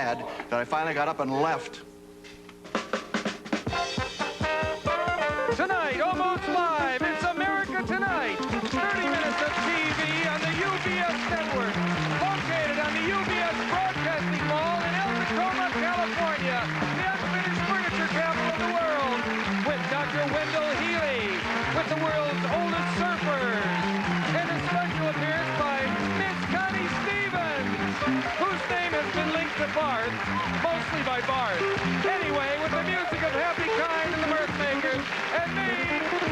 that I finally got up and left. Tonight, almost live, it's America Tonight. 30 minutes of TV on the UBS network. Located on the UBS Broadcasting Mall in Alta Coma, California. The unfinished furniture capital of the world. With Dr. Wendell Healy. With the world's oldest surfers. And a special appearance by Miss Connie Stevens, whose name has been linked to Barth, mostly by Barth. Anyway, with the music of Happy Kyne and the Mirthmakers, and me,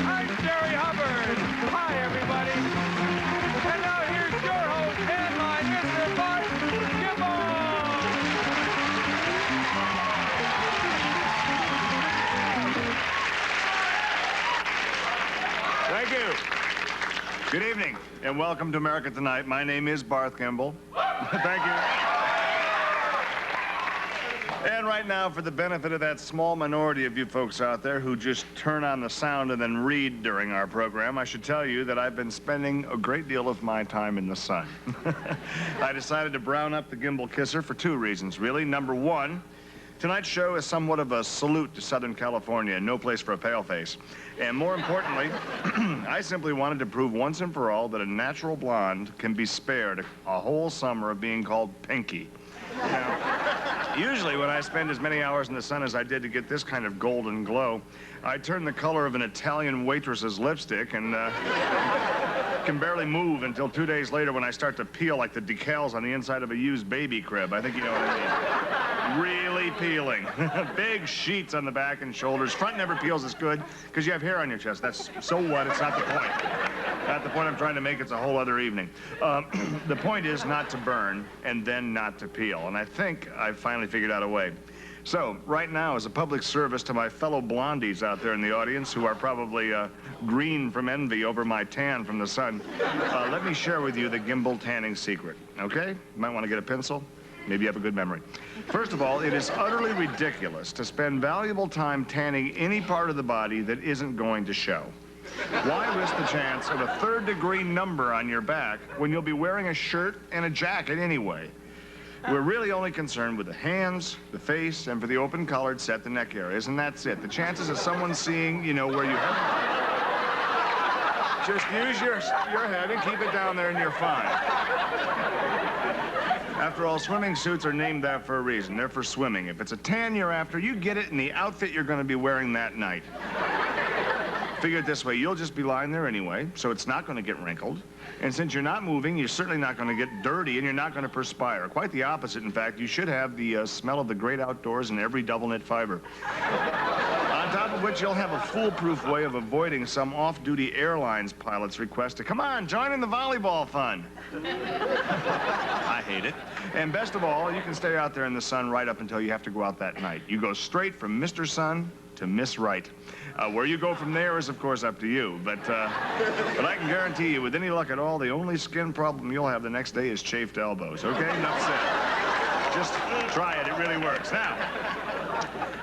I'm Jerry Hubbard. Hi, everybody. And now here's your host and mine, Mr. Barth Gimble. Thank you. Good evening, and welcome to America Tonight. My name is Barth Gimble. Thank you. And right now, for the benefit of that small minority of you folks out there who just turn on the sound and then read during our program, I should tell you that I've been spending a great deal of my time in the sun. I decided to brown up the Gimble Kisser for two reasons, really. Number one, tonight's show is somewhat of a salute to Southern California, no place for a paleface. And more importantly, I simply wanted to prove once and for all that a natural blonde can be spared a whole summer of being called Pinky. Now, usually when I spend as many hours in the sun as I did to get this kind of golden glow, I turn the color of an Italian waitress's lipstick and can barely move until 2 days later when I start to peel like the decals on the inside of a used baby crib. I think you know what I mean. Really peeling. Big sheets on the back and shoulders. Front never peels as good because you have hair on your chest. That's so what? It's not the point. Not the point I'm trying to make. It's a whole other evening. The point is not to burn and then not to peel. And I think I've finally figured out a way. So, right now, as a public service to my fellow blondies out there in the audience who are probably green from envy over my tan from the sun, let me share with you the Gimble tanning secret, okay? You might want to get a pencil. Maybe you have a good memory. First of all, it is utterly ridiculous to spend valuable time tanning any part of the body that isn't going to show. Why risk the chance of a third-degree number on your back when you'll be wearing a shirt and a jacket anyway? We're really only concerned with the hands, the face, and for the open-collared set, the neck areas, and that's it. The chances of someone seeing, you know, where you have... Just use your head and keep it down there and you're fine. After all, swimming suits are named that for a reason. They're for swimming. If it's a tan you're after, you get it in the outfit you're going to be wearing that night. Figure it this way, you'll just be lying there anyway, so it's not going to get wrinkled. And since you're not moving, you're certainly not going to get dirty, and you're not going to perspire. Quite the opposite, in fact. You should have the smell of the great outdoors in every double-knit fiber. On top of which, you'll have a foolproof way of avoiding some off-duty airlines pilot's request to, come on, join in the volleyball fun. I hate it. And best of all, you can stay out there in the sun right up until you have to go out that night. You go straight from Mr. Sun to Miss Right. Where you go from there is, of course, up to you. But I can guarantee you, with any luck at all, the only skin problem you'll have the next day is chafed elbows, okay? Enough said. Just try it. It really works. Now,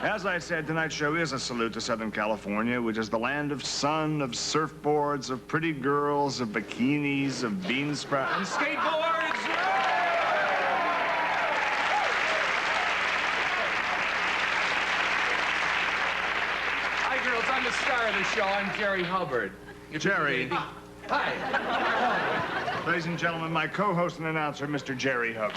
as I said, tonight's show is a salute to Southern California, which is the land of sun, of surfboards, of pretty girls, of bikinis, of bean sprouts. And skateboards! I'm the star of the show. I'm Jerry Hubbard. Jerry. Hi. Ladies and gentlemen, my co-host and announcer, Mr. Jerry Hubbard.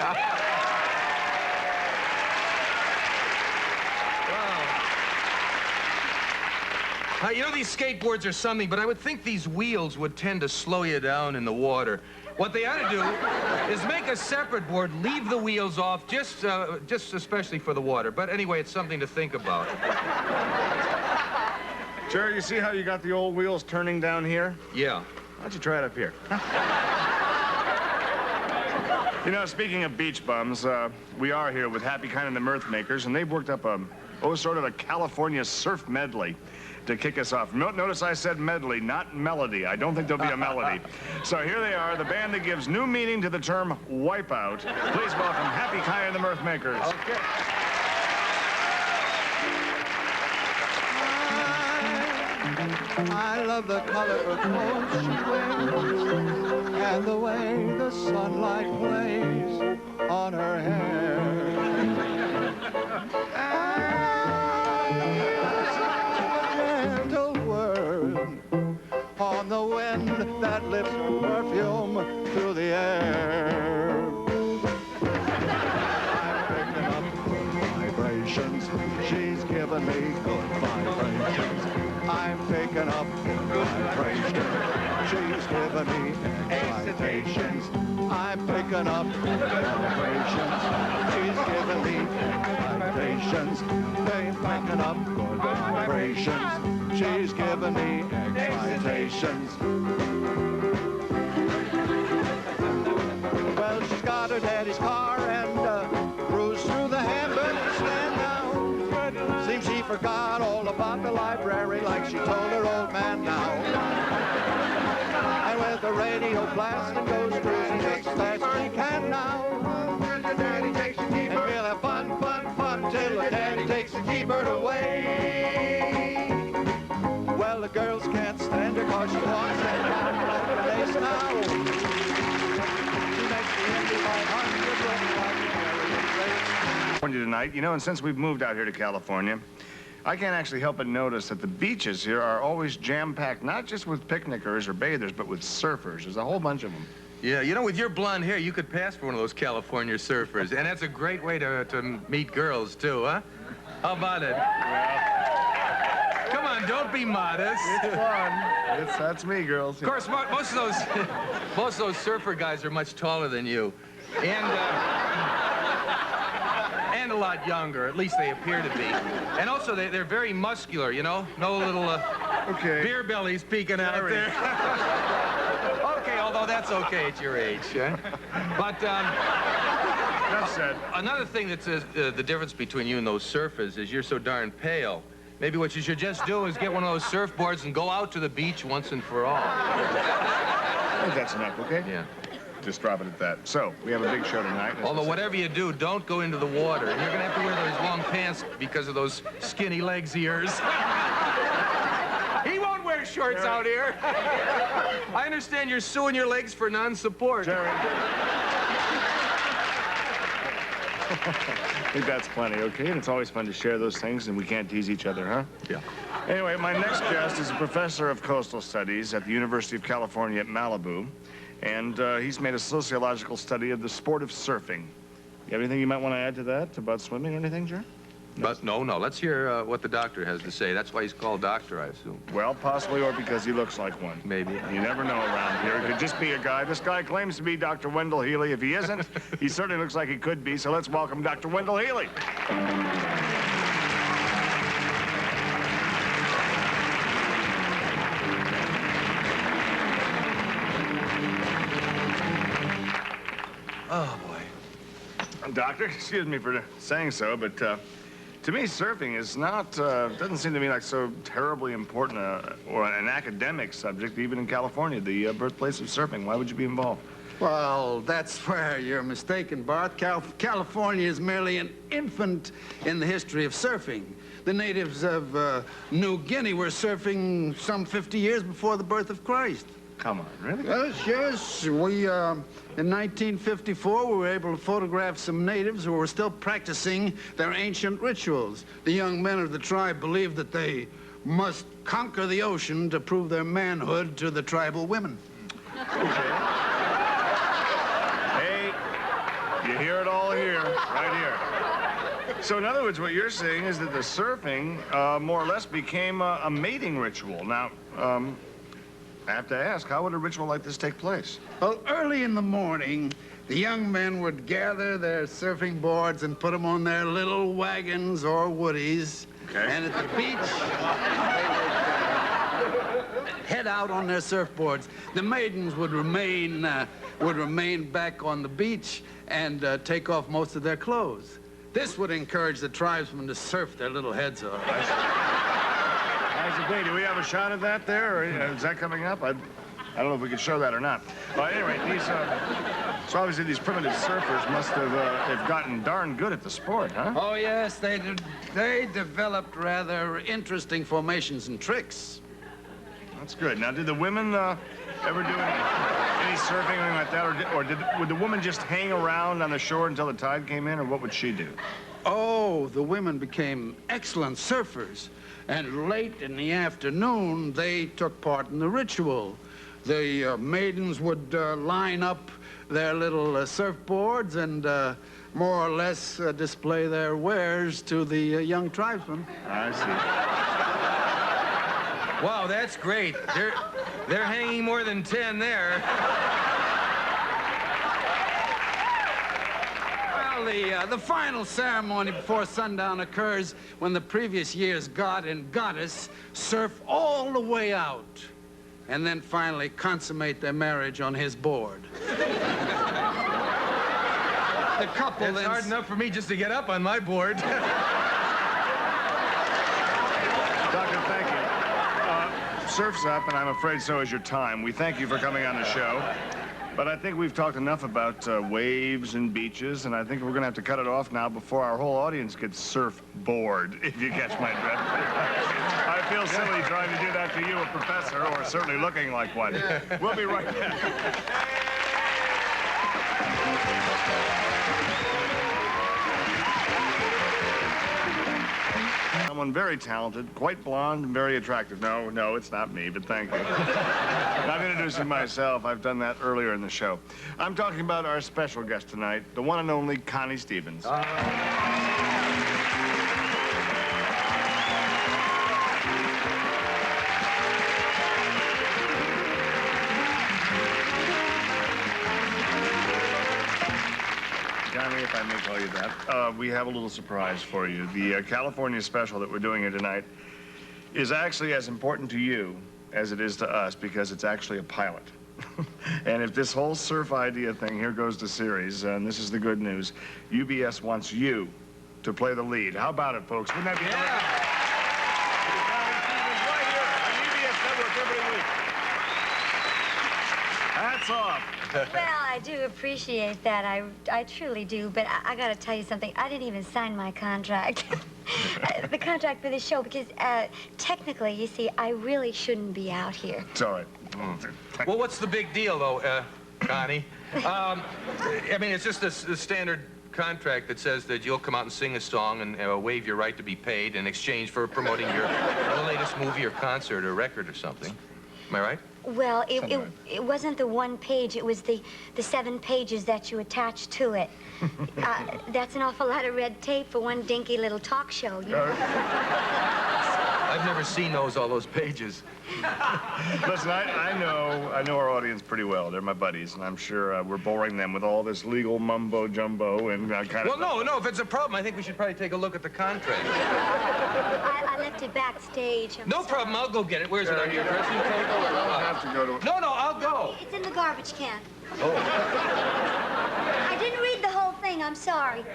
Wow. You know, these skateboards are something, but I would think these wheels would tend to slow you down in the water. What they ought to do is make a separate board, leave the wheels off, just especially for the water. But anyway, it's something to think about. Jerry, you see how you got the old wheels turning down here? Yeah. Why don't you try it up here? You know, speaking of beach bums, we are here with Happy Kyne and the Mirthmakers, and they've worked up sort of a California surf medley to kick us off. Notice I said medley, not melody. I don't think there'll be a melody. So here they are, the band that gives new meaning to the term wipeout. Please welcome Happy Kyne and the Mirthmakers. Okay. I love the color of clothes she wears and the way the sunlight plays on her hair. lifts her perfume through the air. I'm picking up good vibrations. She's giving me good vibrations. I'm picking up good vibrations. She's giving me excitations. I'm picking up good vibrations. She's giving me excitations. I'm picking up good vibrations. She's giving me excitations. Well, she's got her daddy's car and cruised through the Hamburg stand down. Seems she forgot all about the library like she told her old man now. And with the radio blasting goes cruising just as fast as she can now. And we'll have fun, fun, fun till the daddy takes the keyboard away. Well, the girls can't stand her cause she walks and down like a lace now. She makes the Indy 500 look like a California tonight, you know, and since we've moved out here to California, I can't actually help but notice that the beaches here are always jam-packed, not just with picnickers or bathers, but with surfers. There's a whole bunch of them. Yeah, you know, with your blonde hair, you could pass for one of those California surfers. And that's a great way to meet girls, too, huh? How about it? Come on, don't be modest. It's fun. That's me, girls. Of course, most of those surfer guys are much taller than you. And a lot younger, at least they appear to be. And also, they're very muscular, you know? No little beer bellies peeking out there. Okay, although that's okay at your age. Huh? But, Enough said. Another thing that's the difference between you and those surfers is you're so darn pale. Maybe what you should just do is get one of those surfboards and go out to the beach once and for all. I think that's enough, okay? Yeah. Just drop it at that. So, we have a big show tonight. Although whatever you do, don't go into the water. You're going to have to wear those long pants because of those skinny legs of yours. He won't wear shorts out here. I understand you're suing your legs for non-support. Jerry. I think that's plenty, okay? And it's always fun to share those things, and we can't tease each other, huh? Yeah. Anyway, my next guest is a professor of coastal studies at the University of California at Malibu. And he's made a sociological study of the sport of surfing. You have anything you might want to add to that about swimming or anything, Jer? But no. Let's hear what the doctor has to say. That's why he's called doctor, I assume. Well, possibly, or because he looks like one. Maybe. You never know around here. It could just be a guy. This guy claims to be Dr. Wendell Healy. If he isn't, he certainly looks like he could be. So let's welcome Dr. Wendell Healy. Oh, boy. Doctor, excuse me for saying so, but to me, surfing is not, doesn't seem to me like so terribly important or an academic subject, even in California, the birthplace of surfing. Why would you be involved? Well, that's where you're mistaken, Barth. California is merely an infant in the history of surfing. The natives of New Guinea were surfing some 50 years before the birth of Christ. Come on, really? Yes. We, in 1954, we were able to photograph some natives who were still practicing their ancient rituals. The young men of the tribe believed that they must conquer the ocean to prove their manhood to the tribal women. Okay. Hey, you hear it all here, right here. So in other words, what you're saying is that the surfing more or less became a mating ritual. Now, I have to ask, how would a ritual like this take place? Well, early in the morning, the young men would gather their surfing boards and put them on their little wagons or woodies. Okay. And at the beach, they would head out on their surfboards. The maidens would remain back on the beach and take off most of their clothes. This would encourage the tribesmen to surf their little heads off. Do we have a shot of that there, or is that coming up? I don't know if we can show that or not. But anyway, so obviously these primitive surfers must have gotten darn good at the sport, huh? Oh, yes, they developed rather interesting formations and tricks. That's good. Now, did the women ever do any surfing or anything like that, or would the woman just hang around on the shore until the tide came in, or what would she do? Oh, the women became excellent surfers. And late in the afternoon, they took part in the ritual. The maidens would line up their little surfboards and more or less display their wares to the young tribesmen. I see. Wow, that's great. They're hanging more than 10 there. Well, the final ceremony before sundown occurs when the previous year's god and goddess surf all the way out and then finally consummate their marriage on his board. The couple It's hard enough for me just to get up on my board. Doctor, thank you. Surf's up, and I'm afraid so is your time. We thank you for coming on the show. But I think we've talked enough about waves and beaches, and I think we're going to have to cut it off now before our whole audience gets surf bored, if you catch my drift. I feel silly trying to do that to you, a professor, or certainly looking like one. We'll be right back. Someone very talented, quite blonde, and very attractive. No, it's not me, but thank you. I'm introducing myself. I've done that earlier in the show. I'm talking about our special guest tonight, the one and only Connie Stevens. Connie, if I may call you that, we have a little surprise for you. The California special that we're doing here tonight is actually as important to you as it is to us because it's actually a pilot. And if this whole surf idea thing here goes to series, and this is the good news, UBS wants you to play the lead. How about it, folks? Wouldn't that be Connie Stevens right here on UBS Network every week. Hats off. Well, I do appreciate that. I truly do. But I got to tell you something. I didn't even sign my contract. The contract for this show, because technically, you see, I really shouldn't be out here. It's all right. Well, what's the big deal, though, Connie? I mean, it's just a standard contract that says that you'll come out and sing a song and waive your right to be paid in exchange for promoting the latest movie or concert or record or something. Am I right? Well, it wasn't the one page. It was the 7 pages that you attached to it. That's an awful lot of red tape for one dinky little talk show. You know? I've never seen all those pages. Listen, I know our audience pretty well. They're my buddies, and I'm sure we're boring them with all this legal mumbo jumbo and kind of. Well, no. If it's a problem, I think we should probably take a look at the contract. I left it backstage. No problem. I'll go get it. Where's it on your dressing table? I'll have to go to. No, I'll go. It's in the garbage can. Oh. I didn't read the whole thing. I'm sorry.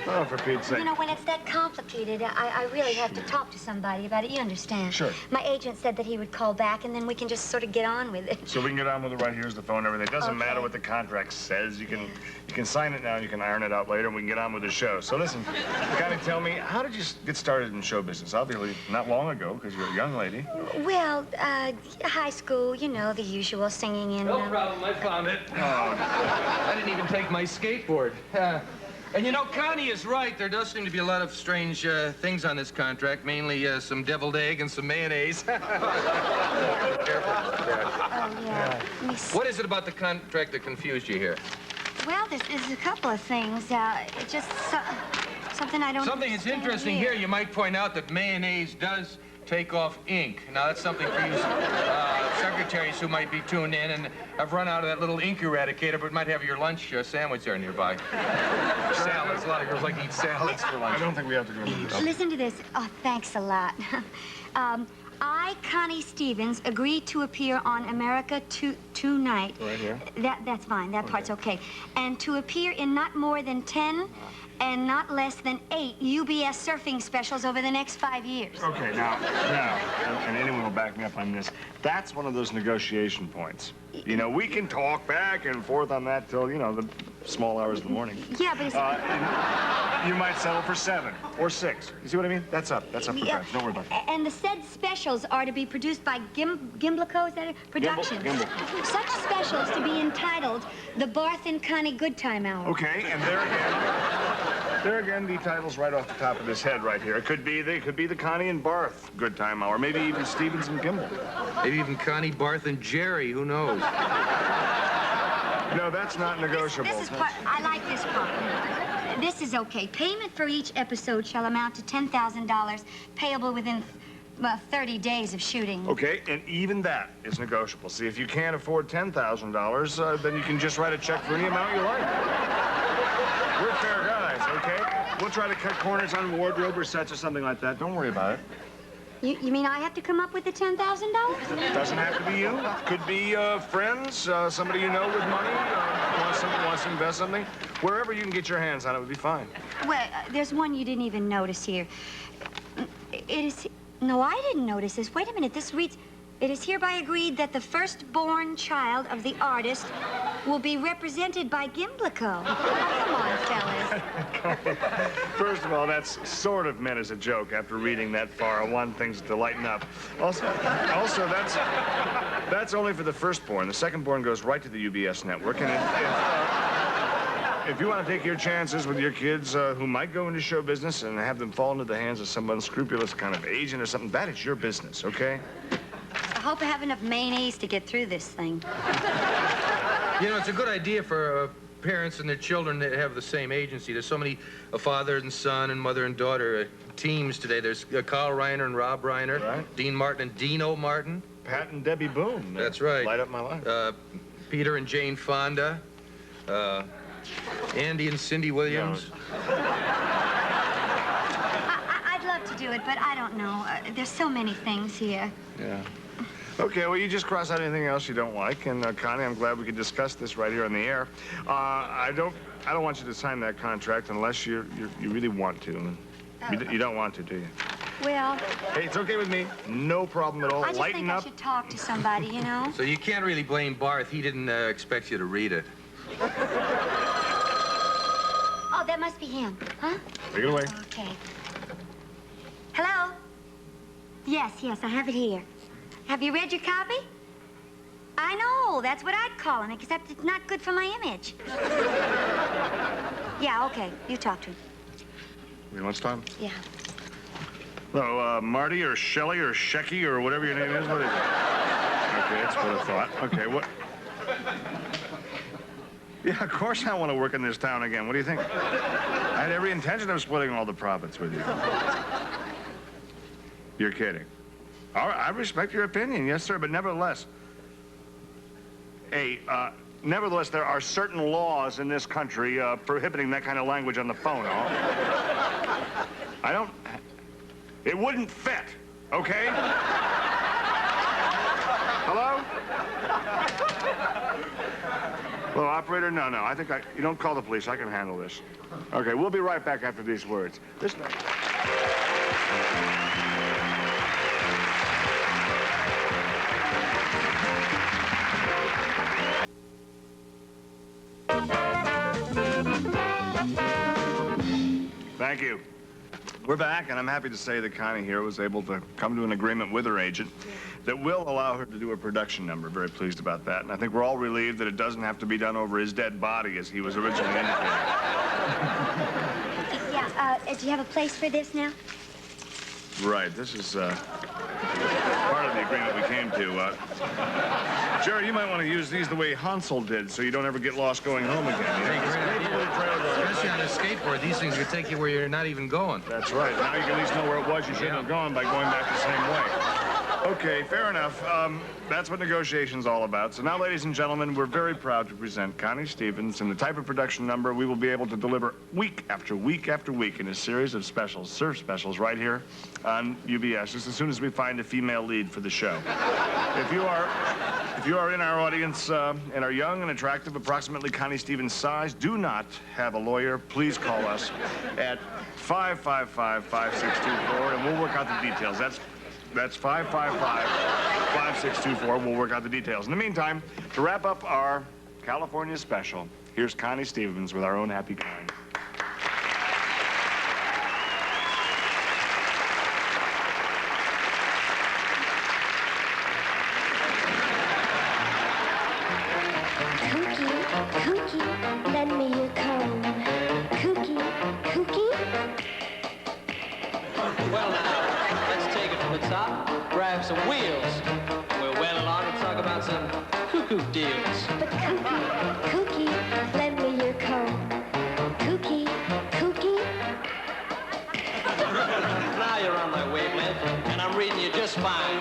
Oh, for Pete's sake. You know, when it's that complicated, I really have to talk to somebody about it. You understand? Sure. My agent said that he would call back, and then we can just sort of get on with it. So we can get on with it right here's the phone and everything. It doesn't matter what the contract says. You can sign it now, and you can iron it out later, and we can get on with the show. So listen, Connie, tell me, how did you get started in show business? Obviously, not long ago, because you're a young lady. Well, high school, you know, the usual singing in... No problem. I found it. Oh. I didn't even take my skateboard. And you know, Connie is right. There does seem to be a lot of strange things on this contract, mainly some deviled egg and some mayonnaise. Careful. Oh, yeah. Let me see. What is it about the contract that confused you here? Well, there's a couple of things. It's just something I don't Something that's understand interesting here, you might point out that mayonnaise does take off ink. Now, that's something for you secretaries who might be tuned in and have run out of that little ink eradicator, but might have your lunch sandwich there nearby. Salads. A lot of girls like to eat salads for lunch. I don't think we have to go into this. Listen to this. Oh, thanks a lot. I, Connie Stevens, agree to appear on America Tonight. Right here? That's fine. That part's okay. And to appear in not more than 10 and not less than 8 UBS surfing specials over the next 5 years. Okay, now, and anyone will back me up on this. That's one of those negotiation points. You know, we can talk back and forth on that till, you know, the small hours of the morning. Yeah, but it's... you might settle for 7 or 6. You see what I mean? That's up for grabs. Don't worry about it. And the said specials are to be produced by Gimble, is that it? Productions. Gimble. Such specials to be entitled the Barth and Connie Good Time Hour. Okay, and there There again, the title's right off the top of his head right here. It could be the Connie and Barth Good Time Hour. Maybe even Stevens and Gimble. Maybe even Connie, Barth, and Jerry. Who knows? No, that's not negotiable. This is part, I like this part. This is okay. Payment for each episode shall amount to $10,000, payable within 30 days of shooting. Okay, and even that is negotiable. See, if you can't afford $10,000, then you can just write a check for any amount you like. We're fair guys, okay? We'll try to cut corners on wardrobe or sets or something like that. Don't worry about it. You mean I have to come up with the $10,000? Doesn't have to be you. Could be friends, somebody you know with money, wants to invest something. Wherever you can get your hands on it would be fine. Well, there's one you didn't even notice here. It is... No, I didn't notice this. Wait a minute. This reads, it is hereby agreed that the firstborn child of the artist will be represented by Gimblico. Oh, come on, fellas. First of all, that's sort of meant as a joke after reading that far. I want things to lighten up. Also that's only for the firstborn. The secondborn goes right to the UBS network, and if you want to take your chances with your kids who might go into show business and have them fall into the hands of some unscrupulous kind of agent or something, that is your business, okay? I hope I have enough mayonnaise to get through this thing. You know, it's a good idea for parents and their children that have the same agency. There's so many father and son and mother and daughter teams today. There's Carl Reiner and Rob Reiner, right. Dean Martin and Dino Martin. Pat and Debbie Boone. That's right. Light up my life. Peter and Jane Fonda. Andy and Cindy Williams. I'd love to do it, but I don't know. There's so many things here. Yeah. Okay, well, you just cross out anything else you don't like, and Connie, I'm glad we could discuss this right here on the air. I don't want you to sign that contract unless you really want to. You don't want to, do you? Well... Hey, it's okay with me. No problem at all. I just think I should talk to somebody, you know? So you can't really blame Barth. He didn't expect you to read it. Oh, that must be him, huh? Take it away. Okay. Hello? Yes, I have it here. Have you read your copy? I know, that's what I'd call him, except it's not good for my image. Yeah, okay, you talk to him. You want to start? Yeah. So, Marty or Shelley or Shecky or whatever your name is, what is it? Okay, that's what I thought. Okay, what? Yeah, of course I want to work in this town again. What do you think? I had every intention of splitting all the profits with you. You're kidding. All right, I respect your opinion, yes, sir, but nevertheless... Hey, nevertheless, there are certain laws in this country prohibiting that kind of language on the phone, huh? I don't... It wouldn't fit, okay? Hello? Hello, operator? No, I think you don't call the police. I can handle this. Okay, we'll be right back after these words. Listen. Thank you. We're back, and I'm happy to say that Connie here was able to come to an agreement with her agent that will allow her to do a production number. Very pleased about that. And I think we're all relieved that it doesn't have to be done over his dead body as he was originally indicated. Yeah, do you have a place for this now? Right, this is part of the agreement we came to. Jerry, you might want to use these the way Hansel did so you don't ever get lost going home again. Especially on a skateboard, these things would take you where you're not even going. That's right. Now you can at least know where it was you shouldn't have gone by going back the same way. Okay, fair enough. That's what negotiation's all about. So now, ladies and gentlemen, we're very proud to present Connie Stevens and the type of production number we will be able to deliver week after week after week in a series of specials, surf specials, right here on UBS, just as soon as we find a female lead for the show. If you are in our audience and are young and attractive, approximately Connie Stevens' size, do not have a lawyer, please call us at 555-5624, and we'll work out the details. That's 555-5624. We'll work out the details. In the meantime, to wrap up our California special, here's Connie Stevens with our own Happy Kyne. Kookie, lend me your comb. Kookie, some wheels. We're well along to talk about some cuckoo deals. But Kookie, lend me your comb. Kookie. Now you're on my wavelength, and I'm reading you just fine.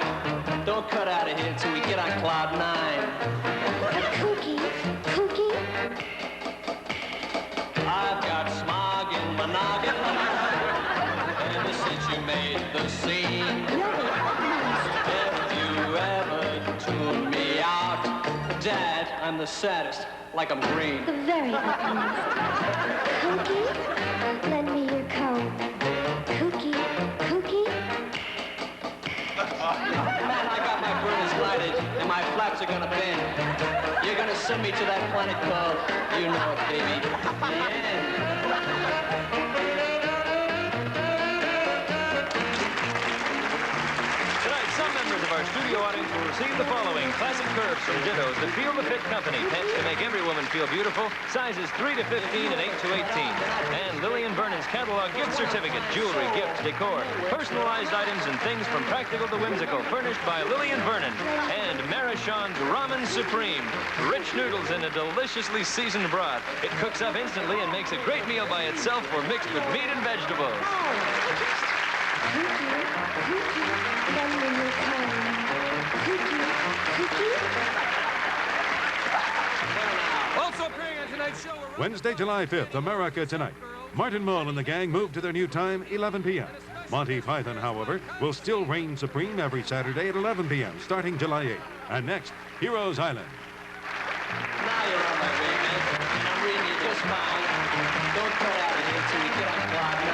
Don't cut out of here till we get on cloud 9. But Kookie. I've got smog in my noggin ever since you made the scene. If you ever tune me out, Dad, I'm the saddest, like I'm green. The very utmost. Kookie, lend me your comb. Kookie. Man, I got my burners lighted, and my flaps are gonna bend. You're gonna send me to that planet called, you know it, baby, the end. Tonight, some members of our studio audience will receive the following classic curves from Dittos that Feel the Fit Company. Pants to make every woman feel beautiful. Sizes 3 to 15 and 8 to 18. And Lillian Vernon's catalog gift certificate, jewelry, gifts, decor, personalized items and things from practical to whimsical, furnished by Lillian Vernon. And Marichon's Ramen Supreme. Rich noodles in a deliciously seasoned broth. It cooks up instantly and makes a great meal by itself or mixed with meat and vegetables. Kookie, lend me your comb. Kookie. Also appearing on tonight's show... Wednesday, July 5th, America Tonight. Martin Mull and the gang move to their new time, 11 p.m. Monty Python, however, will still reign supreme every Saturday at 11 p.m., starting July 8th. And next, Heroes Island. Now you're on my wavelength, and I'm reading you just fine. Don't cut out of here till we get on cloud 9.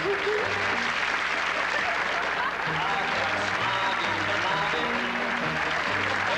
Kookie.